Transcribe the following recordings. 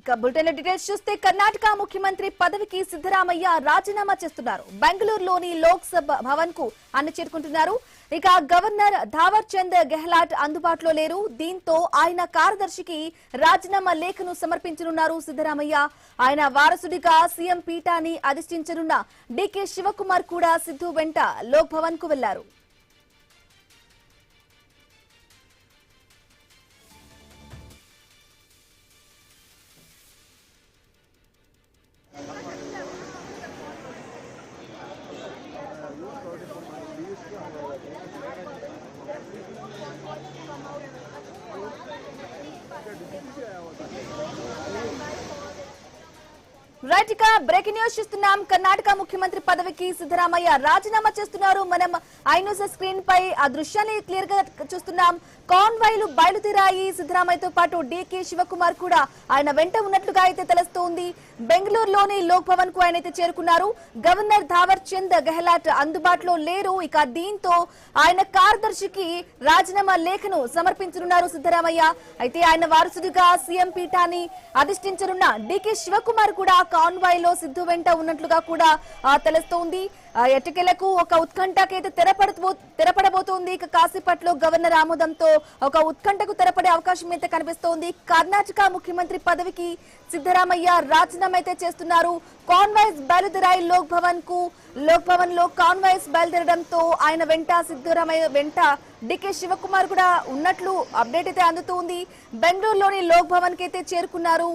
ఇక bulletin details చూస్తే కర్ణాటక ముఖ్యమంత్రి పదవికి సిద్ధరామయ్య రాజీనామా చేస్తున్నారు. బెంగళూరులోని లోక్ సభ భవన్ కు ఆయన చేరుకుంటున్నారు. ఇక గవర్నర్ థావర్ చంద్ గెహ్లాట్ అందుబాటులో లేరు. దీంతో ఆయన కార్యదర్శికి రాజీనామా లేఖను సమర్పించనున్నారు సిద్ధరామయ్య. ఆయన వారసుడిగా సీఎం పీఠాన్ని అధిష్ఠించనున్న డీకే శివకుమార్ కూడా సిద్ధు వెంట లోక్ భవన్ కు వెళ్లారు. రైట్, ఇక బ్రేకింగ్ న్యూస్ చూస్తున్నాం. కర్ణాటక ముఖ్యమంత్రి పదవికి సిద్ధరామయ్య రాజీనామా చేస్తున్నారు. మనం ఐన్యూస్ స్క్రీన్ పై ఆ దృశ్యాన్ని క్లియర్ గా చూస్తున్నాం. కాన్వాయ్లు బయలుదేరాయి. సిద్ధరామయ్యతో పాటు డీకే శివకుమార్ కూడా ఆయన వెంట ఉన్నట్లుగా అయితే తెలుస్తోంది. బెంగళూరులోని లోక్ భవన్ కు ఆయన అయితే చేరుకున్నారు. గవర్నర్ థావర్ చంద్ గెహ్లాట్ అందుబాటులో లేరు. ఇక దీంతో ఆయన కార్యదర్శికి రాజీనామా లేఖను సమర్పించనున్నారు సిద్ధరామయ్య. అయితే ఆయన వారసుడిగా సీఎం పీఠాన్ని అధిష్ఠించనున్న డీకే శివకుమార్ కూడా కాన్వాయ్ లో సిద్ధు వెంట ఉన్నట్లుగా కూడా తెలుస్తోంది. ఎట్టకేలకు ఒక ఉత్కంఠకైతే తెరపడబోతోంది. ఇక కాసేపట్లో గవర్నర్ ఆమోదంతో ఒక ఉత్కంఠకు తెరపడే అవకాశం అయితే కనిపిస్తోంది. కర్ణాటక ముఖ్యమంత్రి పదవికి సిద్ధరామయ్య రాజీనామా అయితే చేస్తున్నారు. కాన్వాయ్స్ బయలుదేరాయి లోక్ భవన్ కు. లోక్ భవన్ లో కాన్వాయ్స్ బయలుదేరడంతో ఆయన వెంట సిద్ధరామయ్య వెంట డీకే శివకుమార్ కూడా ఉన్నట్లు అప్డేట్ అయితే అందుతోంది. బెంగళూరులోని లోక్ భవన్ కి అయితే చేరుకున్నారు.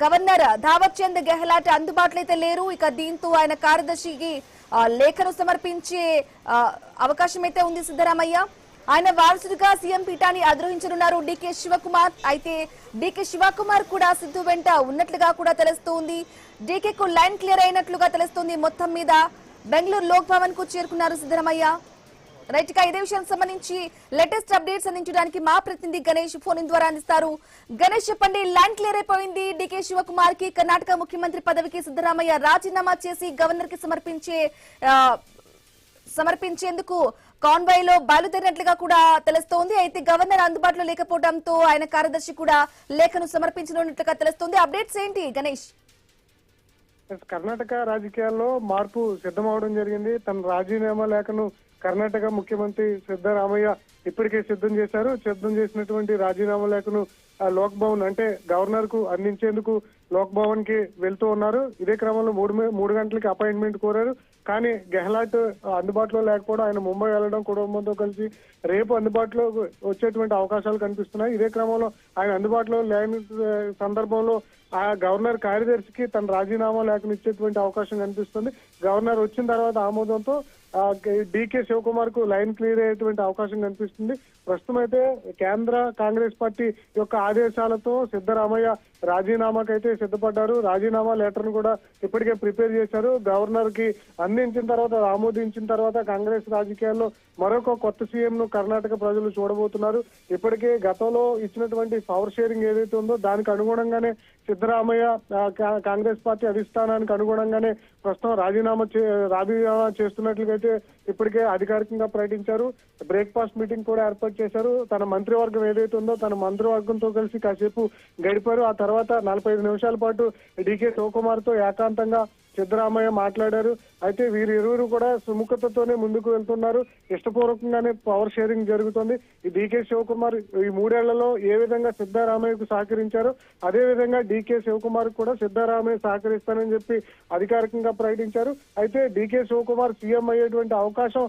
గవర్నర్ థావర్ చంద్ గెహ్లాట్ అందుబాటులో అయితే లేరు. ఇక దీంతో ఆయన కార్యదర్శికి లేఖను సమర్పించే అవకాశం అయితే ఉంది సిద్ధరామయ్య. ఆయన వారసుడిగా సీఎం పీఠాన్ని అధిరోహించనున్నారు డీకే శివకుమార్. అయితే డీకే శివకుమార్ కూడా సిద్ధు వెంట ఉన్నట్లుగా కూడా తెలుస్తోంది. డీకేకు లైన్ క్లియర్ అయినట్లుగా తెలుస్తోంది. మొత్తం మీద బెంగళూరు లోక్ భవన్ కు చేరుకున్నారు సిద్ధరామయ్య. రైట్, గా ఇదే విషయానికి సంబంధించి లేటెస్ట్ అప్డేట్స్ అందించడానికి మా ప్రతినిధి గణేష్ ఫోన్ ద్వారా అందిస్తారు. గణేష్, చెప్పండి, ల్యాండ్ క్లియర్ అయిపోయింది. డీకే శివకుమార్ కి కర్ణాటక ముఖ్యమంత్రి పదవికి సిద్ధరామయ్య రాజీనామా చేసి గవర్నర్ కి సమర్పించేందుకు కాన్వాయ్ లో బయలుదేరినట్లుగా కూడా తెలుస్తోంది. అయితే గవర్నర్ అందుబాటులో లేకపోవడంతో ఆయన కార్యదర్శి కూడా లేఖను సమర్పించనున్నట్లుగా తెలుస్తోంది. అప్డేట్స్ ఏంటి గణేష్? కర్ణాటక రాజకీయాల్లో మార్పు సిద్ధమవడం జరిగింది. తన రాజీనామా లేఖను కర్ణాటక ముఖ్యమంత్రి సిద్ధరామయ్య ఇప్పటికే సిద్ధం చేశారు. సిద్ధం చేసినటువంటి రాజీనామా లేఖను లోక్ భవన్ అంటే గవర్నర్ కు అందించేందుకు లోక్ భవన్ కి వెళ్తూ ఉన్నారు. ఇదే క్రమంలో 3 గంటలకి అపాయింట్మెంట్ కోరారు. కానీ గెహ్లాట్ అందుబాటులో లేకపోవడం, ఆయన ముంబై వెళ్లడం కుటుంబంతో కలిసి రేపు అందుబాటులో వచ్చేటువంటి అవకాశాలు కనిపిస్తున్నాయి. ఇదే క్రమంలో ఆయన అందుబాటులో లేని సందర్భంలో ఆ గవర్నర్ కార్యదర్శికి తన రాజీనామా లేఖను ఇచ్చేటువంటి అవకాశం కనిపిస్తుంది. గవర్నర్ వచ్చిన తర్వాత ఆమోదంతో డీకే శివకుమార్ కు లైన్ క్లియర్ అయ్యేటువంటి అవకాశం కనిపిస్తుంది. ప్రస్తుతం అయితే కేంద్ర కాంగ్రెస్ పార్టీ యొక్క ఆదేశాలతో సిద్ధరామయ్య రాజీనామాకైతే సిద్ధపడ్డారు. రాజీనామా లెటర్ ను కూడా ఇప్పటికే ప్రిపేర్ చేశారు. గవర్నర్ కి అందించిన తర్వాత, ఆమోదించిన తర్వాత కాంగ్రెస్ రాజకీయాల్లో మరొక కొత్త సీఎం ను కర్ణాటక ప్రజలు చూడబోతున్నారు. ఇప్పటికే గతంలో ఇచ్చినటువంటి పవర్ షేరింగ్ ఏదైతే ఉందో దానికి అనుగుణంగానే సిద్ధరామయ్య కాంగ్రెస్ పార్టీ అధిష్టానానికి అనుగుణంగానే ప్రస్తుతం రాజీనామా చేస్తున్నట్లుగా అయితే ఇప్పటికే అధికారికంగా ప్రకటించారు. బ్రేక్ఫాస్ట్ మీటింగ్ కూడా ఏర్పాటు చేశారు. తన మంత్రివర్గం ఏదైతే ఉందో తన మంత్రివర్గంతో కలిసి కాసేపు గడిపారు. ఆ తర్వాత 45 నిమిషాల పాటు డీకే శివకుమార్ తో ఏకాంతంగా సిద్ధరామయ్య మాట్లాడారు. అయితే వీరిరువురు కూడా సుముఖతతోనే ముందుకు వెళ్తున్నారు. ఇష్టపూర్వకంగానే పవర్ షేరింగ్ జరుగుతుంది. ఈ డీకే శివకుమార్ ఈ 3 ఏళ్లలో ఏ విధంగా సిద్ధరామయ్యకు సహకరించారో అదే విధంగా డీకే శివకుమార్ కూడా సిద్ధరామయ్య సహకరిస్తానని చెప్పి అధికారికంగా ప్రకటించారు. అయితే డీకే శివకుమార్ సీఎం అయ్యేటువంటి అవకాశం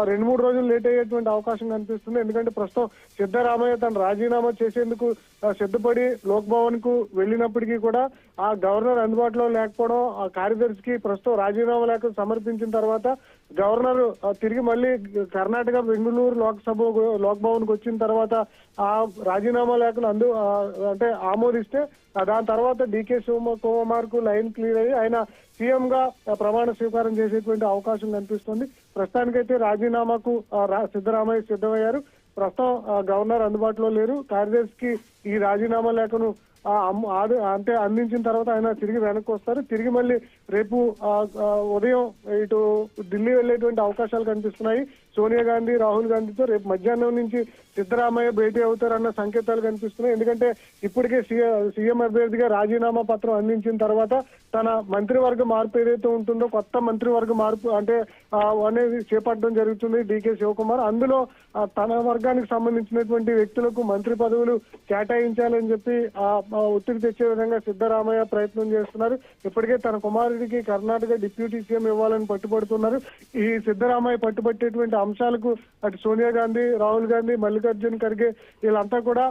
2-3 రోజులు లేట్ అయ్యేటువంటి అవకాశం కనిపిస్తుంది. ఎందుకంటే ప్రస్తుతం సిద్ధరామయ్య తన రాజీనామా చేసేందుకు సిద్ధపడి లోక్ భవన్ కు వెళ్ళినప్పటికీ కూడా ఆ గవర్నర్ అందుబాటులో లేకపోవడం, ఆ కార్యదర్శికి ప్రస్తుతం రాజీనామా లేఖ సమర్పించిన తర్వాత గవర్నర్ తిరిగి మళ్ళీ కర్ణాటక బెంగళూరు లోక్ భవన్ కు వచ్చిన తర్వాత ఆ రాజీనామా లేఖను అంటే ఆమోదిస్తే దాని తర్వాత డీకే శివకుమార్ కు లైన్ క్లియర్ అయ్యి ఆయన సీఎం గా ప్రమాణ స్వీకారం చేసేటువంటి అవకాశం కనిపిస్తుంది. ప్రస్తుతానికైతే రాజీనామాకు సిద్ధరామయ్య సిద్ధమయ్యారు. ప్రస్తుతం గవర్నర్ అందుబాటులో లేరు. కార్యదర్శికి ఈ రాజీనామా లేఖను అంటే అందించిన తర్వాత ఆయన తిరిగి వెనక్కి వస్తారు. తిరిగి మళ్ళీ రేపు ఉదయం ఇటు ఢిల్లీ వెళ్లేటువంటి అవకాశాలు కనిపిస్తున్నాయి. సోనియా గాంధీ రాహుల్ గాంధీతో రేపు మధ్యాహ్నం నుంచి సిద్ధరామయ్య భేటీ అవుతారన్న సంకేతాలు కనిపిస్తున్నాయి. ఎందుకంటే ఇప్పటికే సీఎం అభ్యర్థిగా రాజీనామా పత్రం అందించిన తర్వాత తన మంత్రివర్గ మార్పు ఏదైతే ఉంటుందో కొత్త మంత్రివర్గ మార్పు అంటే అనేది చేపట్టడం జరుగుతుంది డీకే శివకుమార్. అందులో తన వర్గానికి సంబంధించినటువంటి వ్యక్తులకు మంత్రి పదవులు కేటాయించాలని చెప్పి ఒత్తిడి తెచ్చే విధంగా సిద్ధరామయ్య ప్రయత్నం చేస్తున్నారు. ఇప్పటికే తన కుమారుడికి కర్ణాటక డిప్యూటీ సీఎం ఇవ్వాలని పట్టుబడుతున్నారు. ఈ సిద్ధరామయ్య పట్టుబట్టేటువంటి అంశాలకు అటు సోనియా గాంధీ, రాహుల్ గాంధీ, మల్లికార్జున్ ఖర్గే వీళ్ళంతా కూడా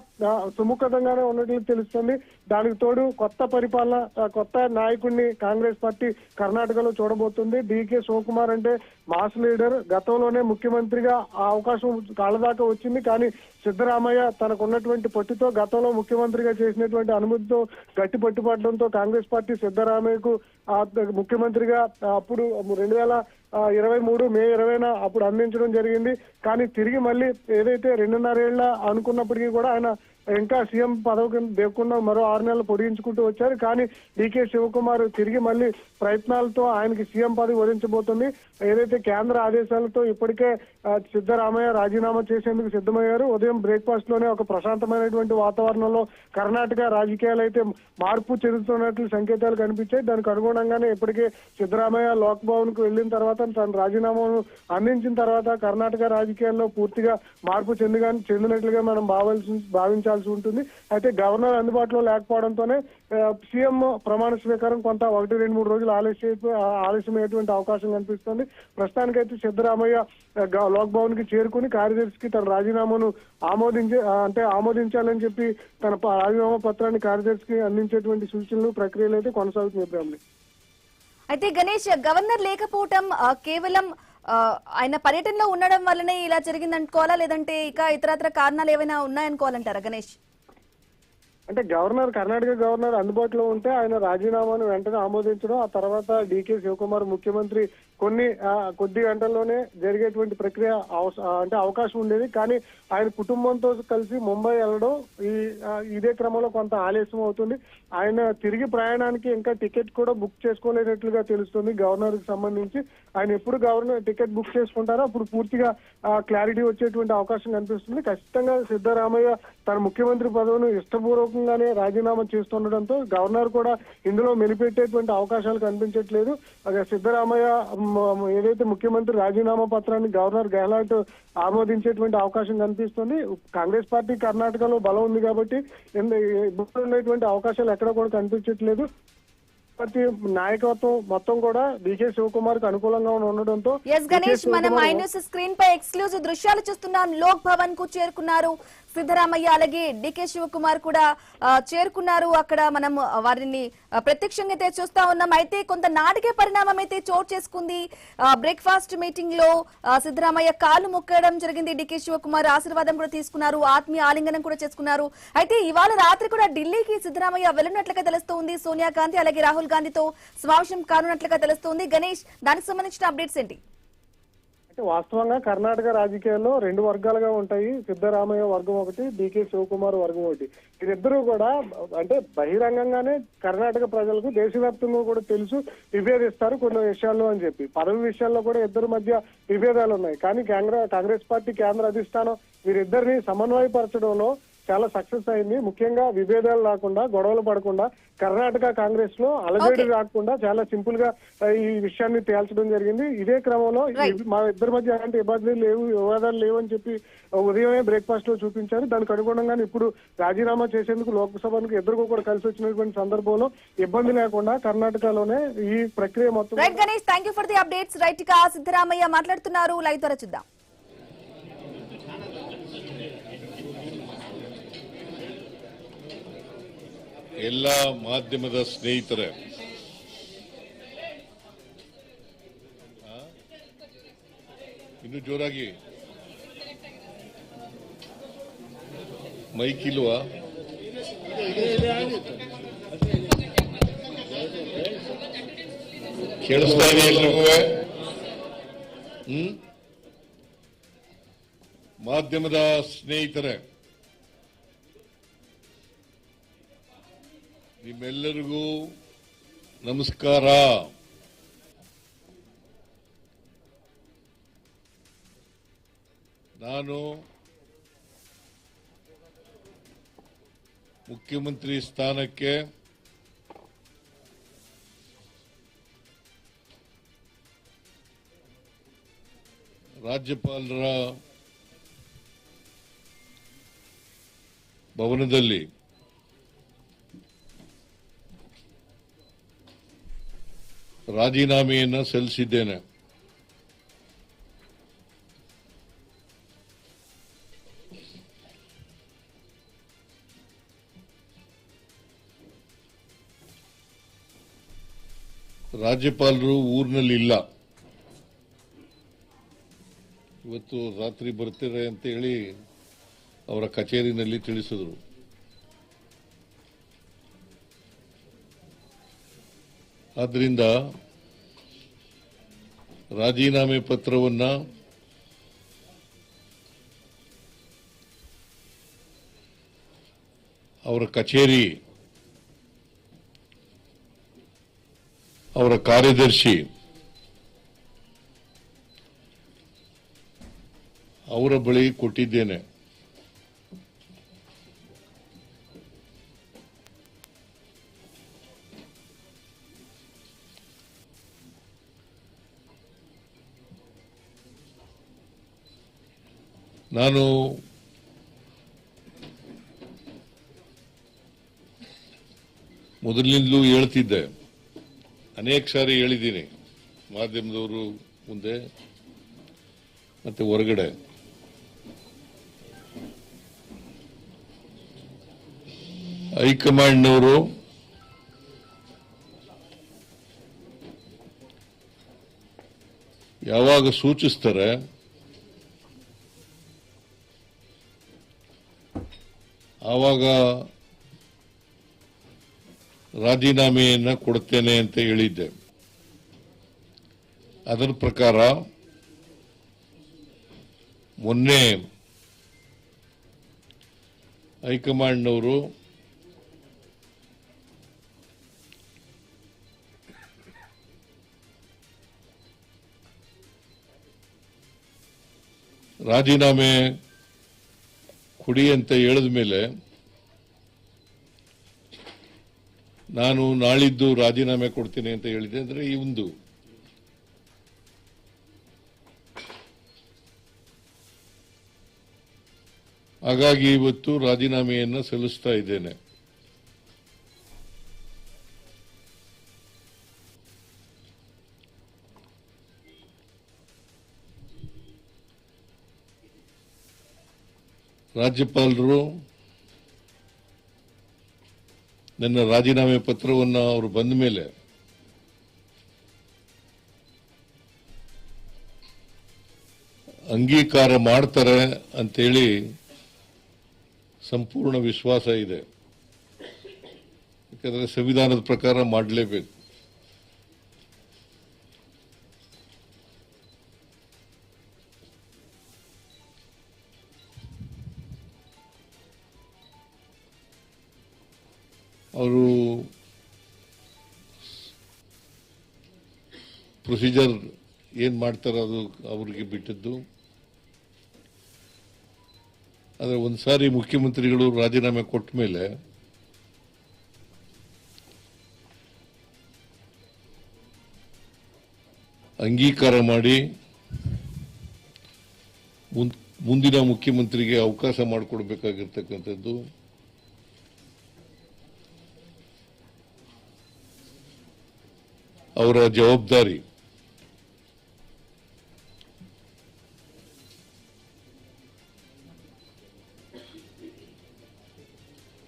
సుముఖతంగానే ఉన్నట్లు తెలుస్తుంది. దానికి తోడు కొత్త పరిపాలన, కొత్త నాయకుడిని కాంగ్రెస్ పార్టీ కర్ణాటకలో చూడబోతుంది. డీకే శివకుమార్ అంటే మాస్ లీడర్, గతంలోనే ముఖ్యమంత్రిగా ఆ అవకాశం కాళ్ళదాకా వచ్చింది. కానీ సిద్ధరామయ్య తనకున్నటువంటి పట్టుతో గతంలో ముఖ్యమంత్రిగా చేసినటువంటి అనుమతితో గట్టి పట్టుపడడంతో కాంగ్రెస్ పార్టీ సిద్ధరామయ్యకు ముఖ్యమంత్రిగా అప్పుడు 2023 మే 20న అప్పుడు అందించడం జరిగింది. కానీ తిరిగి మళ్ళీ ఏదైతే 2.5 ఏళ్ల అనుకున్నప్పటికీ కూడా ఆయన ఇంకా సీఎం పదవి లేకుండా మరో 6 నెలలు పొడిగించుకుంటూ వచ్చారు. కానీ డీకే శివకుమార్ తిరిగి మళ్ళీ ప్రయత్నాలతో ఆయనకి సీఎం పదవి వరించబోతుంది. ఏదైతే కేంద్ర ఆదేశాలతో ఇప్పటికే సిద్ధరామయ్య రాజీనామా చేసేందుకు సిద్ధమయ్యారు. ఉదయం బ్రేక్ఫాస్ట్ లోనే ఒక ప్రశాంతమైనటువంటి వాతావరణంలో కర్ణాటక రాజకీయాలు అయితే మార్పు చెందుతున్నట్లు సంకేతాలు కనిపించాయి. దానికి అనుగుణంగానే ఇప్పటికే సిద్ధరామయ్య లోక్ భవన్ కు వెళ్లిన తర్వాత తన రాజీనామాను అందించిన తర్వాత కర్ణాటక రాజకీయాల్లో పూర్తిగా మార్పు చెందినట్లుగా మనం భావించాల్సి ఉంటుంది. అయితే గవర్నర్ అందుబాటులో లేకపోవడంతోనే సీఎం ప్రమాణ స్వీకారం కొంత 1-2-3 రోజులు ఆలస్యమయ్యేటువంటి అవకాశం కనిపిస్తుంది. ప్రస్తుతానికైతే సిద్ధరామయ్య లోక్ భవన్ కి చేరుకుని కార్యదర్శికి తన రాజీనామాను ఆమోదించాలని చెప్పి తన రాజీనామా పత్రాన్ని కార్యదర్శికి అందించేటువంటి సూచనలు ప్రక్రియలు అయితే కొనసాగుతున్నాయి. అయితే గణేష్, గవర్నర్ లేకపోవటం కేవలం ఆయన పర్యటనలో ఉండడం వల్లనే ఇలా జరిగిందనుకోవాలా, లేదంటే ఇక ఇతరత్ర కారణాలు ఏమైనా ఉన్నాయనుకోవాలంటారా గణేష్? అంటే కర్ణాటక గవర్నర్ అందుబాటులో ఉంటే ఆయన రాజీనామాను వెంటనే ఆమోదించడం, ఆ తర్వాత డీకే శివకుమార్ ముఖ్యమంత్రి కొద్ది గంటల్లోనే జరిగేటువంటి ప్రక్రియ అంటే అవకాశం ఉండేది. కానీ ఆయన కుటుంబంతో కలిసి ముంబై వెళ్ళడం ఇదే క్రమంలో కొంత ఆలస్యం అవుతుంది. ఆయన తిరిగి ప్రయాణానికి ఇంకా టికెట్ కూడా బుక్ చేసుకోలేనట్లుగా తెలుస్తుంది గవర్నర్ కి సంబంధించి. ఆయన ఎప్పుడు గవర్నర్ టికెట్ బుక్ చేసుకుంటారో అప్పుడు పూర్తిగా క్లారిటీ వచ్చేటువంటి అవకాశం కనిపిస్తుంది. ఖచ్చితంగా సిద్ధరామయ్య తన ముఖ్యమంత్రి పదవిని ఇష్టపూర్వకంగానే రాజీనామా చేస్తుండడంతో గవర్నర్ కూడా ఇందులో మెలిపెట్టేటువంటి అవకాశాలు కనిపించట్లేదు. సిద్ధరామయ్య ఏదైతే ముఖ్యమంత్రి రాజీనామా పత్రాన్ని గవర్నర్ గెహ్లాట్ ఆమోదించేటువంటి అవకాశం కనిపిస్తుంది. కాంగ్రెస్ పార్టీ కర్ణాటకలో బలం ఉంది కాబట్టి ఇబ్బందులు ఉండేటువంటి అవకాశాలు ఎక్కడ కూడా కనిపించట్లేదు. పార్టీ నాయకత్వం మొత్తం కూడా డీకే శివకుమార్ కు అనుకూలంగా ఉండడంతో గణేష్, మనం ఐన్యూస్ స్క్రీన్ పై ఎక్స్క్లూజివ్ దృశ్యాలు చూస్తున్నాం. లోక్ భవన్ కు చేరుకున్నారు సిద్ధరామయ్య, అలాగే డీకే శివకుమార్ కూడా చేరుకున్నారు. అక్కడ మనం వారిని ప్రత్యక్షంగా అయితే చూస్తా ఉన్నాం. అయితే కొంత నాటకీయ పరిణామం అయితే చోటు చేసుకుంది. బ్రేక్ఫాస్ట్ మీటింగ్ లో సిద్ధరామయ్య కాలు మొక్కడం జరిగింది. డీకే శివకుమార్ ఆశీర్వాదం కూడా తీసుకున్నారు, ఆత్మీయ ఆలింగనం కూడా చేసుకున్నారు. అయితే ఇవాళ రాత్రి కూడా ఢిల్లీకి సిద్ధరామయ్య వెళ్ళినట్లుగా తెలుస్తోంది. సోనియా గాంధీ అలాగే రాహుల్ గాంధీతో సమావేశం కానున్నట్లుగా తెలుస్తోంది. గణేష్, దానికి సంబంధించిన అప్డేట్స్ ఏంటి? వాస్తవంగా కర్ణాటక రాజకీయాల్లో 2 వర్గాలుగా ఉంటాయి. సిద్ధరామయ్య వర్గం ఒకటి, డీకే శివకుమార్ వర్గం ఒకటి. వీరిద్దరూ కూడా అంటే బహిరంగంగానే కర్ణాటక ప్రజలకు దేశవ్యాప్తంగా కూడా తెలుసు, విభేదిస్తారు కొన్ని విషయాల్లో అని చెప్పి. పదవి విషయాల్లో కూడా ఇద్దరి మధ్య విభేదాలు ఉన్నాయి. కానీ కాంగ్రెస్ పార్టీ కేంద్ర అధిష్టానం వీరిద్దరిని సమన్వయపరచడంలో చాలా సక్సెస్ అయింది. ముఖ్యంగా విభేదాలు రాకుండా, గొడవలు పడకుండా, కర్ణాటక కాంగ్రెస్ లో అలజడి రాకుండా చాలా సింపుల్ గా ఈ విషయాన్ని తేల్చడం జరిగింది. ఇదే క్రమంలో మా ఇద్దరి మధ్య ఎలాంటి వివాదాలు లేవని చెప్పి ఉదయమే బ్రేక్ఫాస్ట్ లో చూపించారు. దానికి అనుగుణంగానే ఇప్పుడు రాజీనామా చేసేందుకు లోక్సభకు ఎదురుగా కూడా కలిసి వచ్చినటువంటి సందర్భంలో ఇబ్బంది లేకుండా కర్ణాటకలోనే ఈ ప్రక్రియ మొత్తం. Right Ganesh, thank you for the updates. Right గా సిద్ధరామయ్య మాట్లాడుతున్నారు. లైవ్ ద్వారా చూద్దాం. ಎಲ್ಲ ಮಾಧ್ಯಮದ ಸ್ನೇಹಿತರೆ, ಇನ್ನು ಜೋರಾಗಿ ಮೈಕ್ ಇಲ್ವಾ? ಕೇಳಿಸ್ತಾ ಇದೆ ಎಲ್ರಿಗೂ? ಮಾಧ್ಯಮದ ಸ್ನೇಹಿತರೆ, ನಿಮ್ಮೆಲ್ಲರಿಗೂ ನಮಸ್ಕಾರ. ನಾನು ಮುಖ್ಯಮಂತ್ರಿ ಸ್ಥಾನಕ್ಕೆ ರಾಜ್ಯಪಾಲರ ಭವನದಲ್ಲಿ ರಾಜೀನಾಮೆಯನ್ನು ಸಲ್ಲಿಸಿದ್ದೇನೆ. ರಾಜ್ಯಪಾಲರು ಊರಿನಲ್ಲಿಲ್ಲ, ಇವತ್ತು ರಾತ್ರಿ ಬರ್ತಾರೆ ಅಂತ ಹೇಳಿ ಅವರ ಕಚೇರಿನಲ್ಲಿ ತಿಳಿಸಿದರು. ಆದ್ದರಿಂದ ರಾಜೀನಾಮೆ ಪತ್ರವನ್ನ ಅವರ ಕಚೇರಿ, ಅವರ ಕಾರ್ಯದರ್ಶಿ, ಅವರ ಬಳಿ ಕೊಟ್ಟಿದ್ದೇನೆ. ನಾನು ಮೊದಲಿನಿಂದಲೂ ಹೇಳ್ತಿದ್ದೆ, ಅನೇಕ ಸಾರಿ ಹೇಳಿದ್ದೀನಿ ಮಾಧ್ಯಮದವರು ಮುಂದೆ ಮತ್ತೆ ಹೊರಗಡೆ, ಹೈಕಮಾಂಡ್ನವರು ಯಾವಾಗ ಸೂಚಿಸ್ತಾರೆ ಆವಾಗ ರಾಜೀನಾಮೆಯನ್ನು ಕೊಡುತ್ತೇನೆ ಅಂತ ಹೇಳಿದ್ದೆ. ಅದರ ಪ್ರಕಾರ ಮೊನ್ನೆ ಹೈಕಮಾಂಡ್ನವರು ರಾಜೀನಾಮೆ ಕೊಡಿ ಅಂತ ಹೇಳಿದ ಮೇಲೆ ನಾನು ನಾಳಿದ್ದು ರಾಜೀನಾಮೆ ಕೊಡ್ತೀನಿ ಅಂತ ಹೇಳಿದೆ. ಅಂದ್ರೆ ಈ ಒಂದು ಹಾಗಾಗಿ ಇವತ್ತು ರಾಜೀನಾಮೆಯನ್ನು ಸಲ್ಲಿಸ್ತಾ ಇದ್ದೇನೆ. ರಾಜ್ಯಪಾಲರು ನನ್ನ ರಾಜೀನಾಮೆ ಪತ್ರವನ್ನು ಅವರು ಬಂದ ಮೇಲೆ ಅಂಗೀಕಾರ ಮಾಡ್ತಾರೆ ಅಂತೇಳಿ ಸಂಪೂರ್ಣ ವಿಶ್ವಾಸ ಇದೆ. ಯಾಕಂದ್ರೆ ಸಂವಿಧಾನದ ಪ್ರಕಾರ ಮಾಡಲೇಬೇಕು. ಅವರು ಪ್ರೊಸೀಜರ್ ಏನ್ ಮಾಡ್ತಾರೆ ಅದು ಅವರಿಗೆ ಬಿಟ್ಟದ್ದು. ಆದರೆ ಒಂದ್ಸಾರಿ ಮುಖ್ಯಮಂತ್ರಿಗಳು ರಾಜೀನಾಮೆ ಕೊಟ್ಟ ಮೇಲೆ ಅಂಗೀಕಾರ ಮಾಡಿ ಮುಂದಿನ ಮುಖ್ಯಮಂತ್ರಿಗೆ ಅವಕಾಶ ಮಾಡಿಕೊಡ್ಬೇಕಾಗಿರ್ತಕ್ಕಂಥದ್ದು ಅವರ ಜವಾಬ್ದಾರಿ.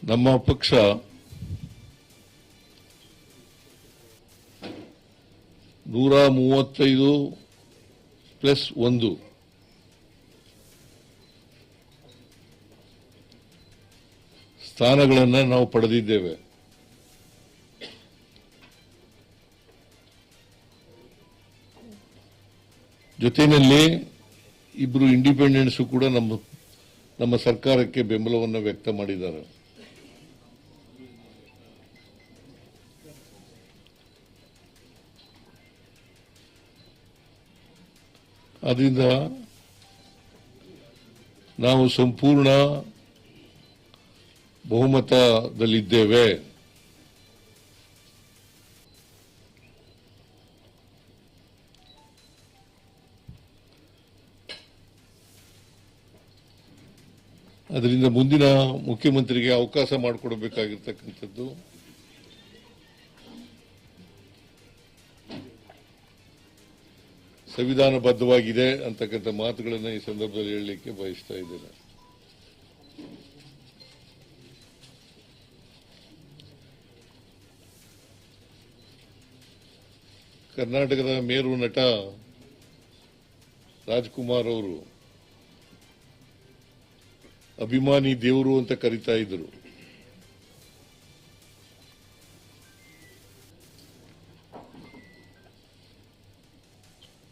ನಮ್ಮ ಪಕ್ಷ ನೂರ 35+1 ಸ್ಥಾನಗಳನ್ನು ನಾವು ಪಡೆದಿದ್ದೇವೆ. ಜೊತೆಯಲ್ಲಿ ಇಬ್ಬರು ಇಂಡಿಪೆಂಡೆಂಟ್ಸ್ ಕೂಡ ನಮ್ಮ ಸರ್ಕಾರಕ್ಕೆ ಬೆಂಬಲವನ್ನು ವ್ಯಕ್ತ ಮಾಡಿದ್ದಾರೆ. ಅದರಿಂದ ನಾವು ಸಂಪೂರ್ಣ ಬಹುಮತದಲ್ಲಿದ್ದೇವೆ. ಅದರಿಂದ ಮುಂದಿನ ಮುಖ್ಯಮಂತ್ರಿಗೆ ಅವಕಾಶ ಮಾಡಿಕೊಡಬೇಕಾಗಿರ್ತಕ್ಕಂಥದ್ದು ಸಂವಿಧಾನಬದ್ಧವಾಗಿದೆ ಅಂತಕ್ಕಂಥ ಮಾತುಗಳನ್ನು ಈ ಸಂದರ್ಭದಲ್ಲಿ ಹೇಳಲಿಕ್ಕೆ ಬಯಸ್ತಾ ಇದ್ದೇನೆ. ಕರ್ನಾಟಕದ ಮೇರು ನಟ ರಾಜ್ಕುಮಾರ್ ಅವರು ಅಭಿಮಾನಿ ದೇವರು ಅಂತ ಕರೀತಾ ಇದ್ರು.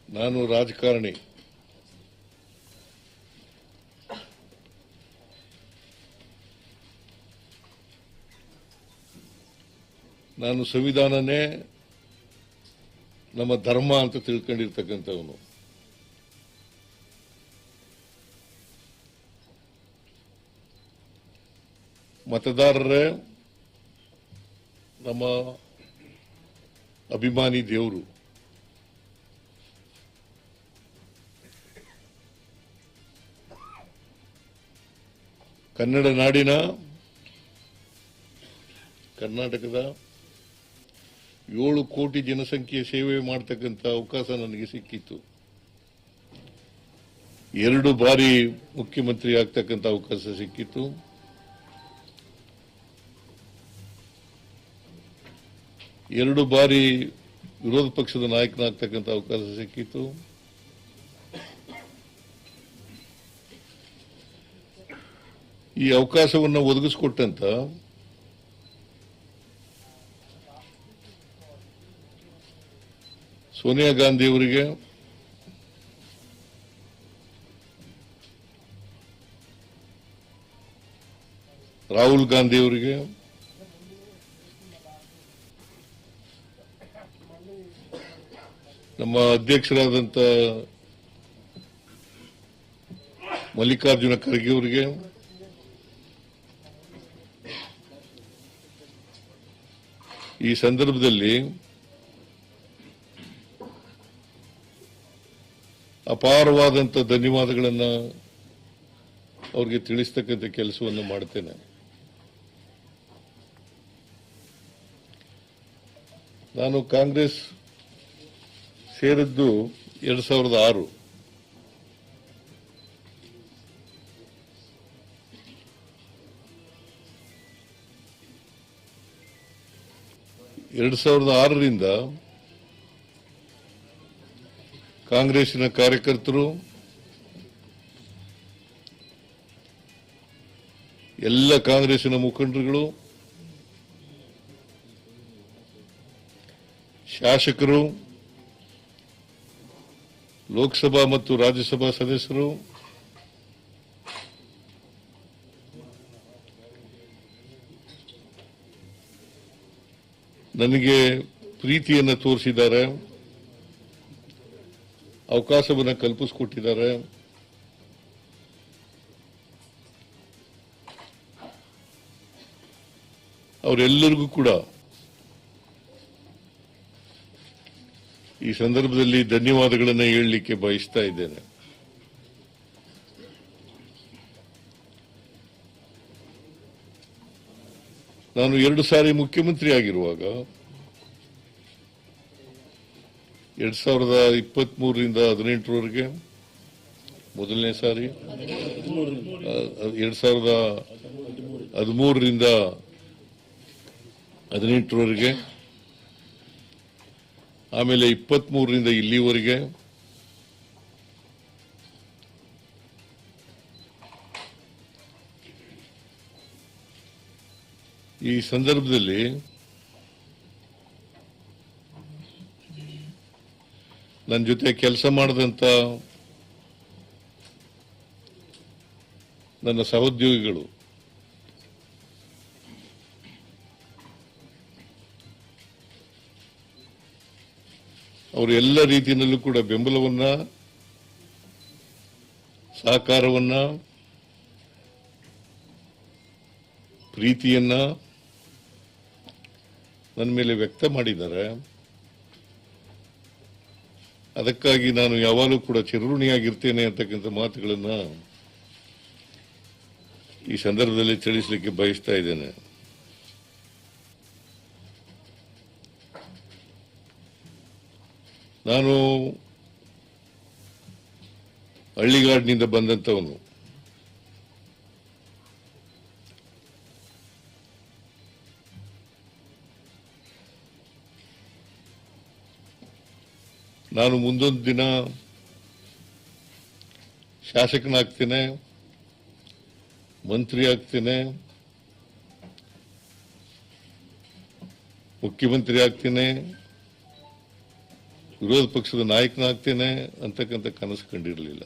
ನಾನು ರಾಜಕಾರಣಿ. ನಾನು ಸಂವಿಧಾನನೇ ನಮ್ಮ ಧರ್ಮ ಅಂತ ತಿಳ್ಕೊಂಡಿರ್ತಕ್ಕಂಥವನು. ಮತದಾರರೇ ನಮ್ಮ ಅಭಿಮಾನಿ ದೇವರು. ಕನ್ನಡ ನಾಡಿನ ಕರ್ನಾಟಕದ 7 ಕೋಟಿ ಜನಸಂಖ್ಯೆ ಸೇವೆ ಮಾಡತಕ್ಕಂಥ ಅವಕಾಶ ನನಗೆ ಸಿಕ್ಕಿತ್ತು. 2 ಬಾರಿ ಮುಖ್ಯಮಂತ್ರಿ ಆಗ್ತಕ್ಕಂಥ ಅವಕಾಶ ಸಿಕ್ಕಿತ್ತು. ಎರಡು ಬಾರಿ ವಿರೋಧ ಪಕ್ಷದ ನಾಯಕನಾಗ್ತಕ್ಕಂಥ ಅವಕಾಶ ಸಿಕ್ಕಿತ್ತು. ಈ ಅವಕಾಶವನ್ನು ಒದಗಿಸಿಕೊಟ್ಟಂತ ಸೋನಿಯಾ ಗಾಂಧಿ ಅವರಿಗೆ, ರಾಹುಲ್ ಗಾಂಧಿ ಅವರಿಗೆ, ನಮ್ಮ ಅಧ್ಯಕ್ಷರಾದಂಥ ಮಲ್ಲಿಕಾರ್ಜುನ ಖರ್ಗೆ ಅವರಿಗೆ, ಈ ಸಂದರ್ಭದಲ್ಲಿ ಅಪಾರವಾದಂಥ ಧನ್ಯವಾದಗಳನ್ನು ಅವರಿಗೆ ತಿಳಿಸ್ತಕ್ಕಂಥ ಕೆಲಸವನ್ನು ಮಾಡ್ತೇನೆ. ನಾನು ಕಾಂಗ್ರೆಸ್ ಸೇರಿದ್ದು 2006. ರಿಂದ ಕಾಂಗ್ರೆಸ್ಸಿನ ಕಾರ್ಯಕರ್ತರು, ಎಲ್ಲ ಕಾಂಗ್ರೆಸ್ಸಿನ ಮುಖಂಡರುಗಳು, ಶಾಸಕರು, ಲೋಕಸಭಾ ಮತ್ತು ರಾಜ್ಯಸಭಾ ಸದಸ್ಯರು, ನನಗೆ ಪ್ರೀತಿಯನ್ನು ತೋರಿಸಿದ್ದಾರೆ, ಅವಕಾಶವನ್ನು ಕಲ್ಪಿಸಿಕೊಟ್ಟಿದ್ದಾರೆ. ಅವರೆಲ್ಲರಿಗೂ ಕೂಡ ಈ ಸಂದರ್ಭದಲ್ಲಿ ಧನ್ಯವಾದಗಳನ್ನು ಹೇಳಲಿಕ್ಕೆ ಬಯಸ್ತಾ ಇದ್ದೇನೆ. ನಾನು 2 ಸಾರಿ ಮುಖ್ಯಮಂತ್ರಿ ಆಗಿರುವಾಗ 2023 ರಿಂದ 18ರವರೆಗೆ ಮೊದಲನೇ ಸಾರಿ, 2013 ರಿಂದ 18ರವರೆಗೆ, ಆಮೇಲೆ 23 ರಿಂದ ಇಲ್ಲಿವರೆಗೆ, ಈ ಸಂದರ್ಭದಲ್ಲಿ ನನ್ನ ಜೊತೆ ಕೆಲಸ ಮಾಡಿದಂಥ ನನ್ನ ಸಹೋದ್ಯೋಗಿಗಳು, ಅವರು ಎಲ್ಲ ರೀತಿಯಲ್ಲೂ ಕೂಡ ಬೆಂಬಲವನ್ನ, ಸಹಕಾರವನ್ನ ಪ್ರೀತಿಯನ್ನ ನನ್ನ ಮೇಲೆ ವ್ಯಕ್ತ ಮಾಡಿದ್ದಾರೆ. ಅದಕ್ಕಾಗಿ ನಾನು ಯಾವಾಗಲೂ ಕೂಡ ಚಿರಋಣಿಯಾಗಿರ್ತೇನೆ ಅಂತಕ್ಕಂಥ ಮಾತುಗಳನ್ನ ಈ ಸಂದರ್ಭದಲ್ಲಿ ತಿಳಿಸಲಿಕ್ಕೆ ಬಯಸ್ತಾ ಇದ್ದೇನೆ. ನಾನು ಹಳ್ಳಿಗಾಡಿನಿಂದ ಬಂದಂತವನು. ನಾನು ಮುಂದೊಂದು ದಿನ ಶಾಸಕನಾಗ್ತೇನೆ, ಮಂತ್ರಿ ಆಗ್ತೇನೆ, ಮುಖ್ಯಮಂತ್ರಿ ಆಗ್ತೇನೆ, ವಿರೋಧ ಪಕ್ಷದ ನಾಯಕನಾಗ್ತೇನೆ ಅಂತಕ್ಕಂಥ ಕನಸು ಕಂಡಿರಲಿಲ್ಲ.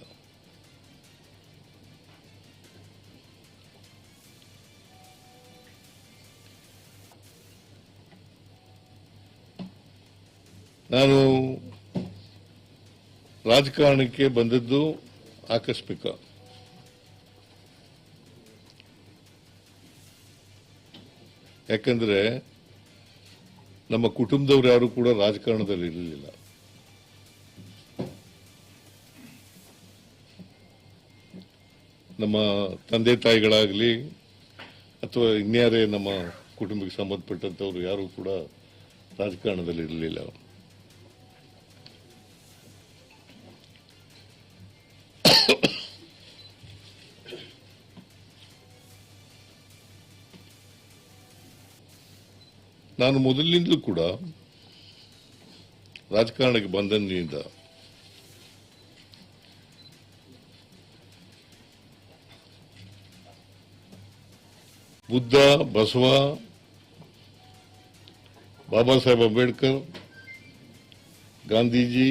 ನಾನು ರಾಜಕಾರಣಕ್ಕೆ ಬಂದದ್ದು ಆಕಸ್ಮಿಕ. ಯಾಕಂದ್ರೆ ನಮ್ಮ ಕುಟುಂಬದವರು ಯಾರು ಕೂಡ ರಾಜಕಾರಣದಲ್ಲಿ ಇರಲಿಲ್ಲ. ನಮ್ಮ ತಂದೆ ತಾಯಿಗಳಾಗಲಿ ಅಥವಾ ಇನ್ಯಾರೇ ನಮ್ಮ ಕುಟುಂಬಕ್ಕೆ ಸಂಬಂಧಪಟ್ಟಂತವರು ಯಾರು ಕೂಡ ರಾಜಕಾರಣದಲ್ಲಿ ಇರಲಿಲ್ಲ. ನಾನು ಮೊದಲಿನಿಂದಲೂ ಕೂಡ ರಾಜಕಾರಣಕ್ಕೆ ಬಂದಂದಿನಿಂದ ಬುದ್ಧ, ಬಸವ, ಬಾಬಾ ಸಾಹೇಬ್ ಅಂಬೇಡ್ಕರ್, ಗಾಂಧೀಜಿ,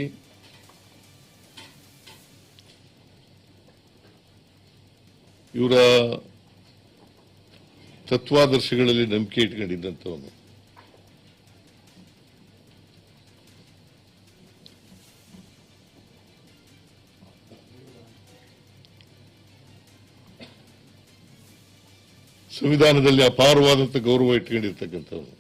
ಇವರ ತತ್ವಾದರ್ಶಗಳಲ್ಲಿ ನಂಬಿಕೆ ಇಟ್ಕೊಂಡಿದ್ದಂಥವನು. ಸಂವಿಧಾನದಲ್ಲಿ ಅಪಾರವಾದಂಥ ಗೌರವ ಇಟ್ಕೊಂಡಿರ್ತಕ್ಕಂಥವನು.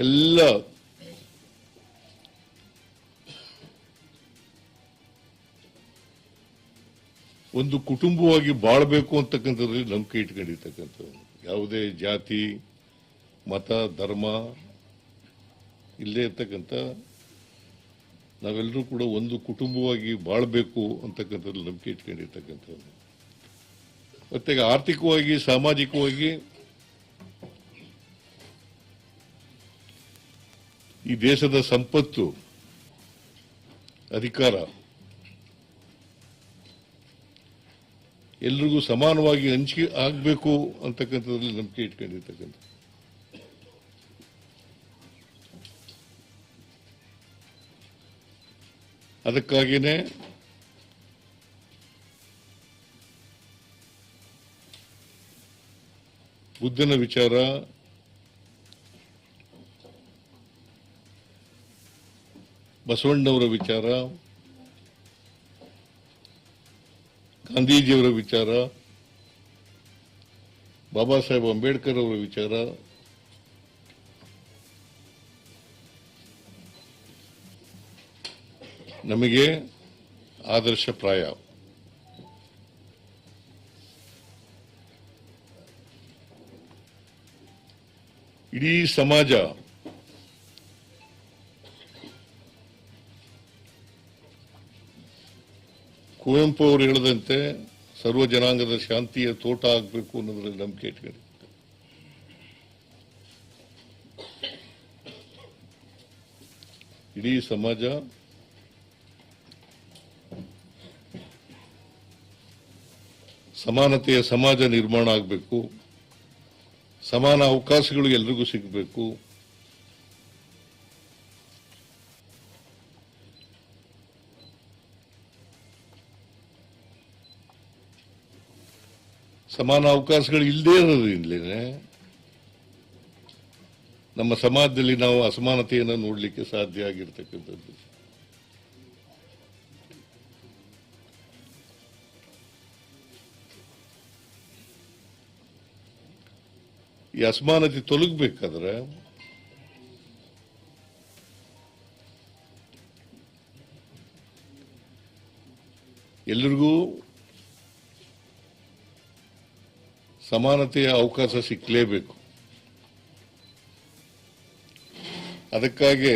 ಎಲ್ಲ ಒಂದು ಕುಟುಂಬವಾಗಿ ಬಾಳಬೇಕು ಅಂತಕ್ಕಂಥದ್ರಲ್ಲಿ ನಂಬಿಕೆ ಇಟ್ಕೊಂಡಿರ್ತಕ್ಕಂಥವನು. ಯಾವುದೇ ಜಾತಿ, ಮತ, ಧರ್ಮ ಇಲ್ಲೇ ಇರ್ತಕ್ಕಂಥ ನಾವೆಲ್ಲರೂ ಕೂಡ ಒಂದು ಕುಟುಂಬವಾಗಿ ಬಾಳಬೇಕು ಅಂತಕ್ಕಂಥದ್ರಲ್ಲಿ ನಂಬಿಕೆ ಇಟ್ಕೊಂಡಿರ್ತಕ್ಕಂಥವನು. ಮತ್ತೆ ಆರ್ಥಿಕವಾಗಿ, ಸಾಮಾಜಿಕವಾಗಿ ಈ ದೇಶದ ಸಂಪತ್ತು, ಅಧಿಕಾರ ಎಲ್ರಿಗೂ ಸಮಾನವಾಗಿ ಹಂಚಿಕೆ ಆಗಬೇಕು ಅಂತಕ್ಕಂಥದ್ರಲ್ಲಿ ನಂಬಿಕೆ ಇಟ್ಕೊಂಡಿರ್ತಕ್ಕಂಥ. ಅದಕ್ಕಾಗಿಯೇ ಬುದ್ಧನ ವಿಚಾರ, ಬಸವಣ್ಣವರ ವಿಚಾರ, ಗಾಂಧೀಜಿಯವರ ವಿಚಾರ, ಬಾಬಾ ಸಾಹೇಬ್ ಅಂಬೇಡ್ಕರ್ ಅವರ ವಿಚಾರ, ನಮಗೆ ಆದರ್ಶಪ್ರಾಯ. ಇಡೀ ಸಮಾಜ ಕುವೆಂಪು ಅವರು ಹೇಳಿದಂತೆ ಸರ್ವ ಜನಾಂಗದ ಶಾಂತಿಯ ತೋಟ ಆಗಬೇಕು ಅನ್ನೋದ್ರಲ್ಲಿ ನಂಬಿಕೆ ಇಟ್ಕೊಂಡು ಇಡೀ ಸಮಾಜ ಸಮಾನತೆಯ ಸಮಾಜ ನಿರ್ಮಾಣ ಆಗಬೇಕು, ಸಮಾನ ಅವಕಾಶಗಳು ಎಲ್ರಿಗೂ ಸಿಗಬೇಕು, ಸಮಾನ ಅವಕಾಶಗಳು ಇಲ್ಲದೇ ಇರೋದ್ರಿಂದಲೇ ನಮ್ಮ ಸಮಾಜದಲ್ಲಿ ನಾವು ಅಸಮಾನತೆಯನ್ನು ನೋಡಲಿಕ್ಕೆ ಸಾಧ್ಯ ಆಗಿರ್ತಕ್ಕಂಥದ್ದು. ಈ ಅಸಮಾನತೆ ತೊಲಗಬೇಕಾದ್ರೆ ಎಲ್ಲರಿಗೂ ಸಮಾನತೆಯ ಅವಕಾಶ ಸಿಕ್ಕಲೇಬೇಕು. ಅದಕ್ಕಾಗಿ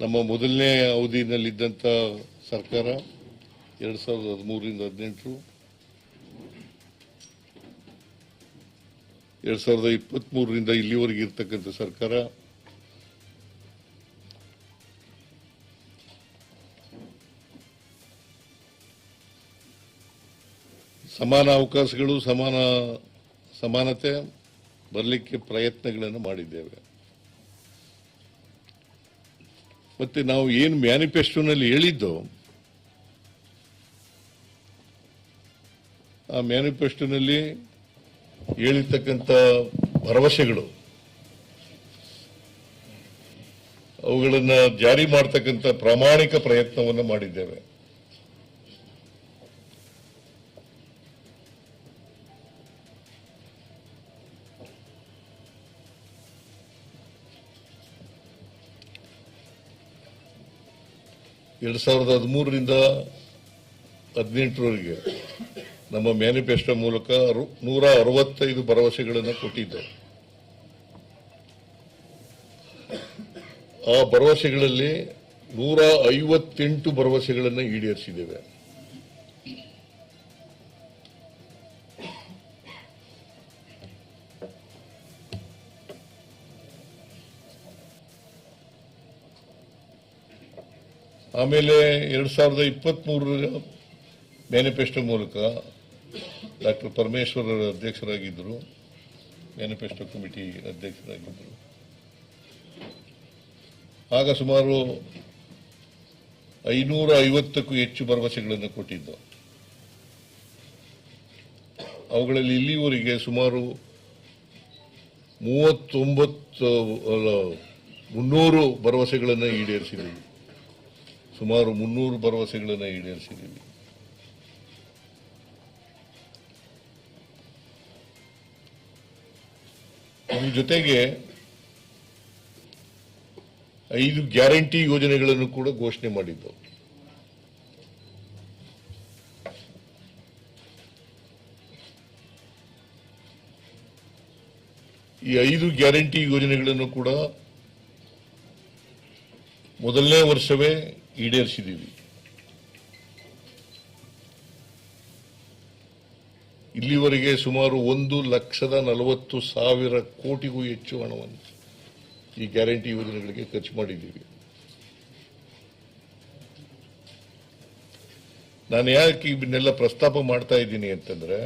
ನಮ್ಮ ಮೊದಲನೇ ಅವಧಿನಲ್ಲಿದ್ದಂಥ ಸರ್ಕಾರ 2013ರಿಂದ 18 2023ರಿಂದ ಇಲ್ಲಿವರೆಗೆ ಇರ್ತಕ್ಕಂಥ ಸರ್ಕಾರ ಸಮಾನ ಅವಕಾಶಗಳು ಸಮಾನತೆ ಬರಲಿಕ್ಕೆ ಪ್ರಯತ್ನಗಳನ್ನು ಮಾಡಿದ್ದೇವೆ. ಮತ್ತೆ ನಾವು ಏನು ಮ್ಯಾನಿಫೆಸ್ಟೋನಲ್ಲಿ ಹೇಳಿದ್ದೋ ಆ ಮ್ಯಾನಿಫೆಸ್ಟೋನಲ್ಲಿ ಹೇಳಿರ್ತಕ್ಕಂಥ ಭರವಸೆಗಳು ಅವುಗಳನ್ನು ಜಾರಿ ಮಾಡತಕ್ಕಂಥ ಪ್ರಾಮಾಣಿಕ ಪ್ರಯತ್ನವನ್ನು ಮಾಡಿದ್ದೇವೆ. ಎರಡು 2013ರಿಂದ 18ರವರೆಗೆ ನಮ್ಮ ಮ್ಯಾನಿಫೆಸ್ಟೋ ಮೂಲಕ 165 ಭರವಸೆಗಳನ್ನು ಕೊಟ್ಟಿದ್ದೇವೆ. ಆ ಭರವಸೆಗಳಲ್ಲಿ 158 ಭರವಸೆಗಳನ್ನು ಈಡೇರಿಸಿದ್ದೇವೆ. ಆಮೇಲೆ 2023ರ ಮ್ಯಾನಿಫೆಸ್ಟೋ ಮೂಲಕ ಡಾಕ್ಟರ್ ಪರಮೇಶ್ವರ್ ಅಧ್ಯಕ್ಷರಾಗಿದ್ದರು, ಮ್ಯಾನಿಫೆಸ್ಟೋ ಕಮಿಟಿ ಅಧ್ಯಕ್ಷರಾಗಿದ್ದರು. ಆಗ ಸುಮಾರು 550ಕ್ಕೂ ಹೆಚ್ಚು ಭರವಸೆಗಳನ್ನು ಕೊಟ್ಟಿದ್ದು. ಅವುಗಳಲ್ಲಿ ಇಲ್ಲಿವರೆಗೆ ಸುಮಾರು 300 ಭರವಸೆಗಳನ್ನು ಈಡೇರಿಸಿದ್ದೀವಿ. ಸುಮಾರು 300 ಭರವಸೆಗಳನ್ನು ಈಡೇರಿಸಿದ್ದೀವಿ. ಇದ್ರ ಜೊತೆಗೆ 5 ಗ್ಯಾರಂಟಿ ಯೋಜನೆಗಳನ್ನು ಕೂಡ ಘೋಷಣೆ ಮಾಡಿದ್ದು. ಈ 5 ಗ್ಯಾರಂಟಿ ಯೋಜನೆಗಳನ್ನು ಕೂಡ ಮೊದಲನೇ ವರ್ಷವೇ ಈಡೇರಿಸಿದ್ದೀವಿ. ಇಲ್ಲಿವರೆಗೆ ಸುಮಾರು 1,40,000 ಕೋಟಿಗೂ ಹೆಚ್ಚು ಹಣವನ್ನು ಈ ಗ್ಯಾರಂಟಿ ಯೋಜನೆಗಳಿಗೆ ಖರ್ಚು ಮಾಡಿದ್ದೀವಿ. ನಾನು ಯಾಕೆ ಇವನ್ನೆಲ್ಲ ಪ್ರಸ್ತಾಪ ಮಾಡ್ತಾ ಇದ್ದೀನಿ ಅಂತಂದ್ರೆ,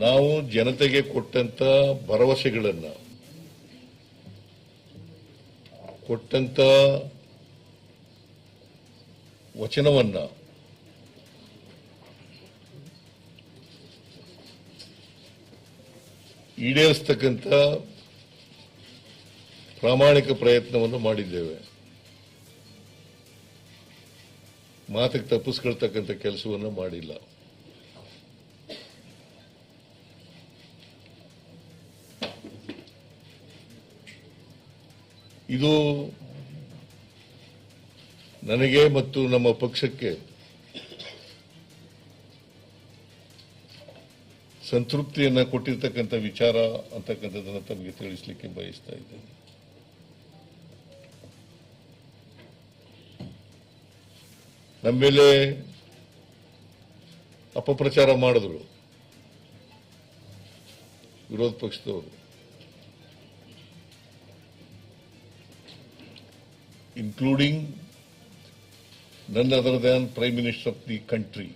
ನಾವು ಜನತೆಗೆ ಕೊಟ್ಟಂತ ಭರವಸೆಗಳನ್ನ, ಕೊಟ್ಟಂತ ವಚನವನ್ನ ಈಡೇರಿಸತಕ್ಕಂಥ ಪ್ರಾಮಾಣಿಕ ಪ್ರಯತ್ನವನ್ನು ಮಾಡಿದ್ದೇವೆ. ಮಾತಿಗೆ ತಪ್ಪಿಸ್ಕೊಳ್ತಕ್ಕಂಥ ಕೆಲಸವನ್ನು ಮಾಡಿಲ್ಲ. ಇದು ನನಗೆ ಮತ್ತು ನಮ್ಮ ಪಕ್ಷಕ್ಕೆ ಸಂತೃಪ್ತಿಯನ್ನ ಕೊಟ್ಟಿರ್ತಕ್ಕಂಥ ವಿಚಾರ ಅಂತಕ್ಕಂಥದ್ದನ್ನು ತಮಗೆ ತಿಳಿಸಲಿಕ್ಕೆ ಬಯಸ್ತಾ ಇದ್ದೇನೆ. ನಮ್ಮ ಮೇಲೆ ಅಪಪ್ರಚಾರ ಮಾಡಿದ್ರು ವಿರೋಧ ಪಕ್ಷದವರು, including none other than Prime Minister of the country.